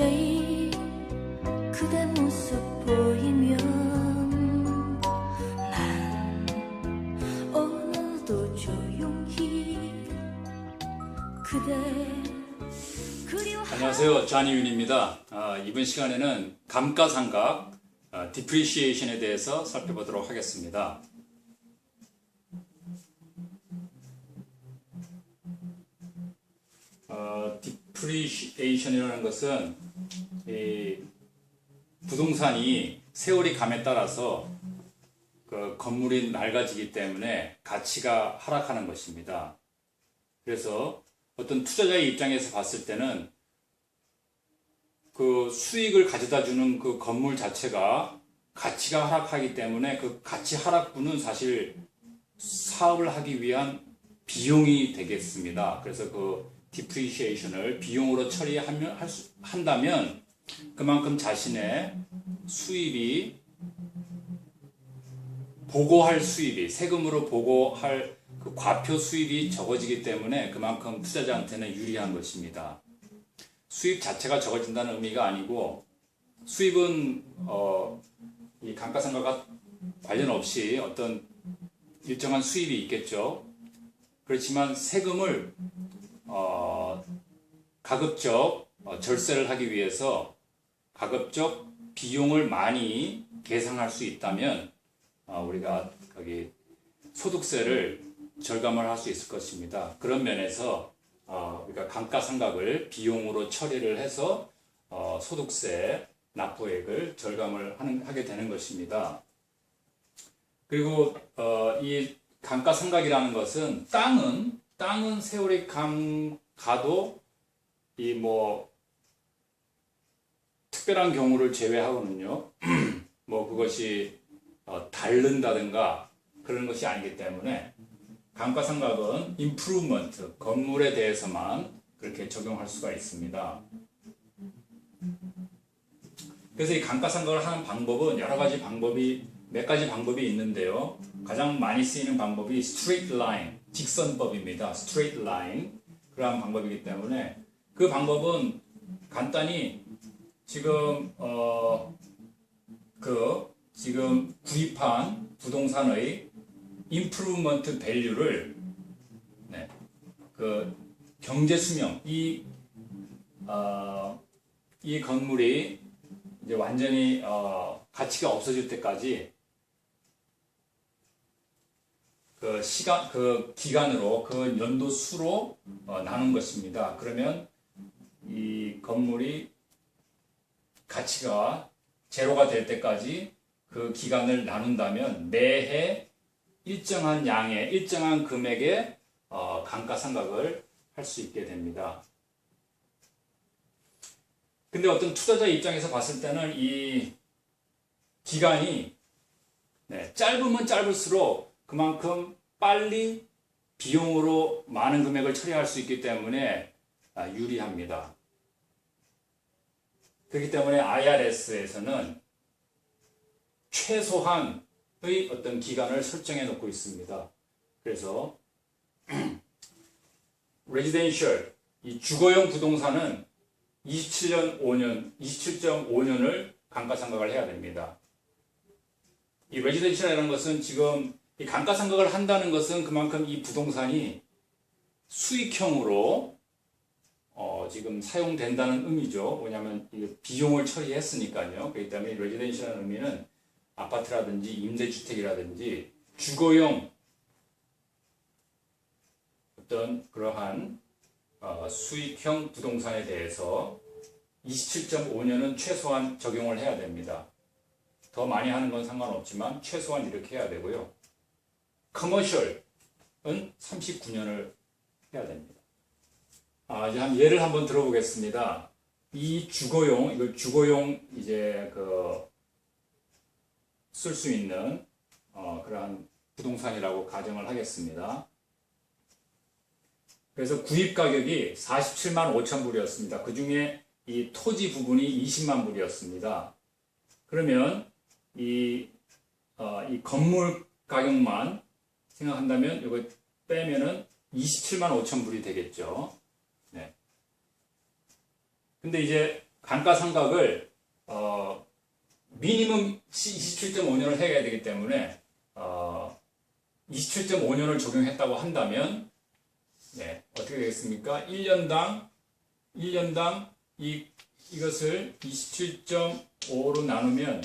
자세히 그대 모습 보이면 난 오늘도 조용히 그대 그리워. 안녕하세요, 좌니윤입니다. 이번 시간에는 감가상각, 디프리시에이션에 대해서 살펴보도록 하겠습니다. 디프리시에이션이라는 것은 이 부동산이 세월이 감에 따라서 그 건물이 낡아지기 때문에 가치가 하락하는 것입니다. 그래서 어떤 투자자의 입장에서 봤을 때는 그 수익을 가져다 주는 그 건물 자체가 가치가 하락하기 때문에 그 가치 하락분은 사실 사업을 하기 위한 비용이 되겠습니다. 그래서 그 디프리시에이션을 비용으로 처리한다면 그만큼 자신의 수입이 보고할 수입이 세금으로 보고할 그 과표 수입이 적어지기 때문에 그만큼 투자자한테는 유리한 것입니다. 수입 자체가 적어진다는 의미가 아니고 수입은 이 감가상각과 관련 없이 어떤 일정한 수입이 있겠죠. 그렇지만 세금을 가급적 절세를 하기 위해서 가급적 비용을 많이 계상할 수 있다면 우리가 거기 소득세를 절감을 할 수 있을 것입니다. 그런 면에서 우리가 감가상각을 비용으로 처리를 해서 소득세 납부액을 절감을 하게 되는 것입니다. 그리고 이 감가상각이라는 것은 땅은 세월이 가도 이 특별한 경우를 제외하고는요, 그것이 닳는다든가 그런 것이 아니기 때문에 감가상각은 임프루먼트, 건물에 대해서만 그렇게 적용할 수가 있습니다. 그래서 이 감가상각을 하는 방법은 몇 가지 방법이 있는데요. 가장 많이 쓰이는 방법이 straight line, 직선법입니다. straight line, 그러한 방법이기 때문에 그 방법은 간단히 지금 지금 구입한 부동산의 임프루먼트 밸류를 그 경제 수명 이 건물이 이제 완전히 가치가 없어질 때까지 그 기간으로 그 연도 수로 나눈 것입니다. 그러면 이 건물이 가치가 제로가 될 때까지 그 기간을 나눈다면 매해 일정한 양의 일정한 금액의 감가상각을 할 수 있게 됩니다. 근데 어떤 투자자 입장에서 봤을 때는 이 기간이 짧으면 짧을수록 그만큼 빨리 비용으로 많은 금액을 처리할 수 있기 때문에 유리합니다. 그렇기 때문에 IRS에서는 최소한의 어떤 기간을 설정해 놓고 있습니다. 그래서 레지덴셜, 이 주거용 부동산은 27.5년을 감가상각을 해야 됩니다. 이 레지덴셜이라는 것은 지금 이 감가상각을 한다는 것은 그만큼 이 부동산이 수익형으로 지금 사용된다는 의미죠. 왜냐하면 비용을 처리했으니까요. 그렇기 때문에 레지덴셜이라는 의미는 아파트라든지 임대주택이라든지 주거용 어떤 그러한 수익형 부동산에 대해서 27.5년은 최소한 적용을 해야 됩니다. 더 많이 하는 건 상관없지만 최소한 이렇게 해야 되고요. 커머셜은 39년을 해야 됩니다. 이제 예를 한번 들어보겠습니다. 이 이걸 주거용 이제 쓸 수 있는 그러한 부동산이라고 가정을 하겠습니다. 그래서 구입 가격이 47만 5천 불이었습니다. 그 중에 이 토지 부분이 20만 불이었습니다. 그러면 이 건물 가격만 생각한다면 이거 빼면은 27만 5천 불이 되겠죠. 네. 근데 이제 감가상각을 미니멈 27.5년을 해야 되기 때문에 27.5년을 적용했다고 한다면 어떻게 되겠습니까? 1년당 이것을 27.5로 나누면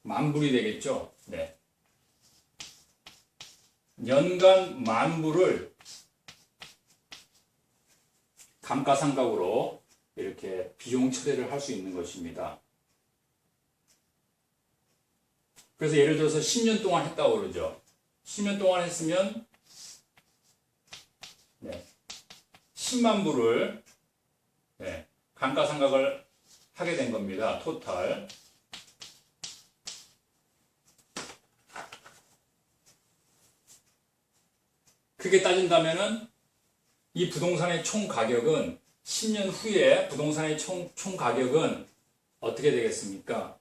만불이 되겠죠. 연간 만불을 감가상각으로 이렇게 비용 처리를 할 수 있는 것입니다. 그래서 예를 들어서 10년 동안 했다고 그러죠. 10년 동안 했으면 10만 불을 감가상각을 하게 된 겁니다. 토탈. 그렇게 따진다면은 이 부동산의 총 가격은 10년 후에 부동산의 총 가격은 어떻게 되겠습니까?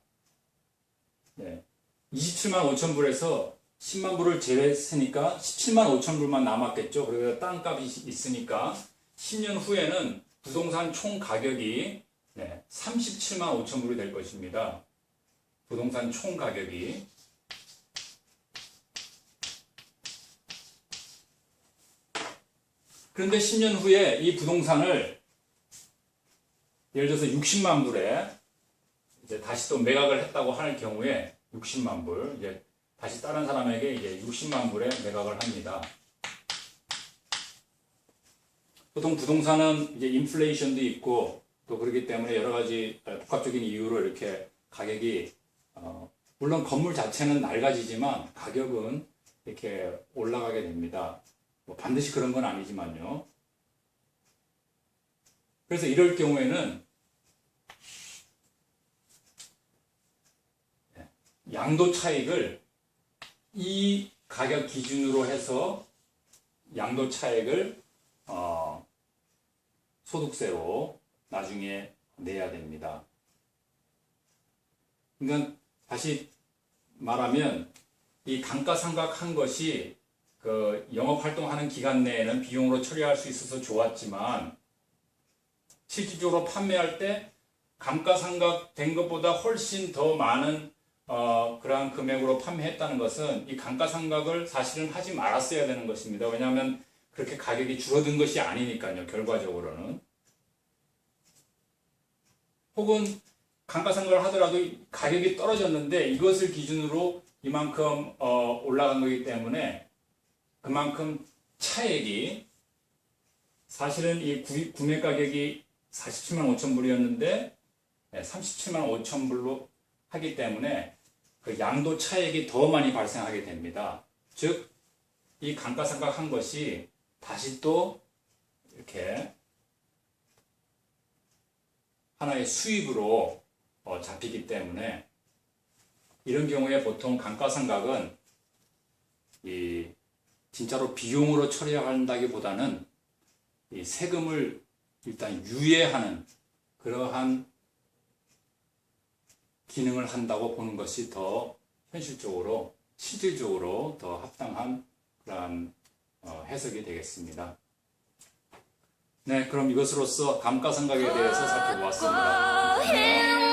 27만 5천 불에서 10만 불을 제외했으니까 17만 5천 불만 남았겠죠. 그리고 땅값이 있으니까 10년 후에는 부동산 총 가격이 37만 5천 불이 될 것입니다. 부동산 총 가격이. 그런데 10년 후에 이 부동산을 예를 들어서 60만 불에 이제 다시 또 매각을 했다고 할 경우에 60만 불, 이제 다시 다른 사람에게 이제 60만 불에 매각을 합니다. 보통 부동산은 이제 인플레이션도 있고 또 그렇기 때문에 여러 가지 복합적인 이유로 이렇게 가격이 물론 건물 자체는 낡아지지만 가격은 이렇게 올라가게 됩니다. 뭐 반드시 그런 건 아니지만요. 그래서 이럴 경우에는 양도 차익을 이 가격 기준으로 해서 양도 차익을 소득세로 나중에 내야 됩니다. 그러니까 다시 말하면 이 감가상각한 것이 그 영업활동하는 기간 내에는 비용으로 처리할 수 있어서 좋았지만 실질적으로 판매할 때 감가상각 된 것보다 훨씬 더 많은 그러한 금액으로 판매했다는 것은 이 감가상각을 사실은 하지 말았어야 되는 것입니다. 왜냐하면 그렇게 가격이 줄어든 것이 아니니까요. 결과적으로는. 혹은 감가상각을 하더라도 가격이 떨어졌는데 이것을 기준으로 이만큼 올라간 거기 때문에 그만큼 차액이 사실은 이 구매 가격이 47만 5천 불이었는데 37만 5천 불로 하기 때문에 그 양도 차액이 더 많이 발생하게 됩니다. 즉, 이 감가상각한 것이 다시 또 이렇게 하나의 수입으로 잡히기 때문에 이런 경우에 보통 감가상각은 이 진짜로 비용으로 처리한다기보다는 이 세금을 일단 유예하는 그러한 기능을 한다고 보는 것이 더 현실적으로, 실질적으로 더 합당한 그런 해석이 되겠습니다. 네, 그럼 이것으로써 감가상각에 대해서 살펴보았습니다.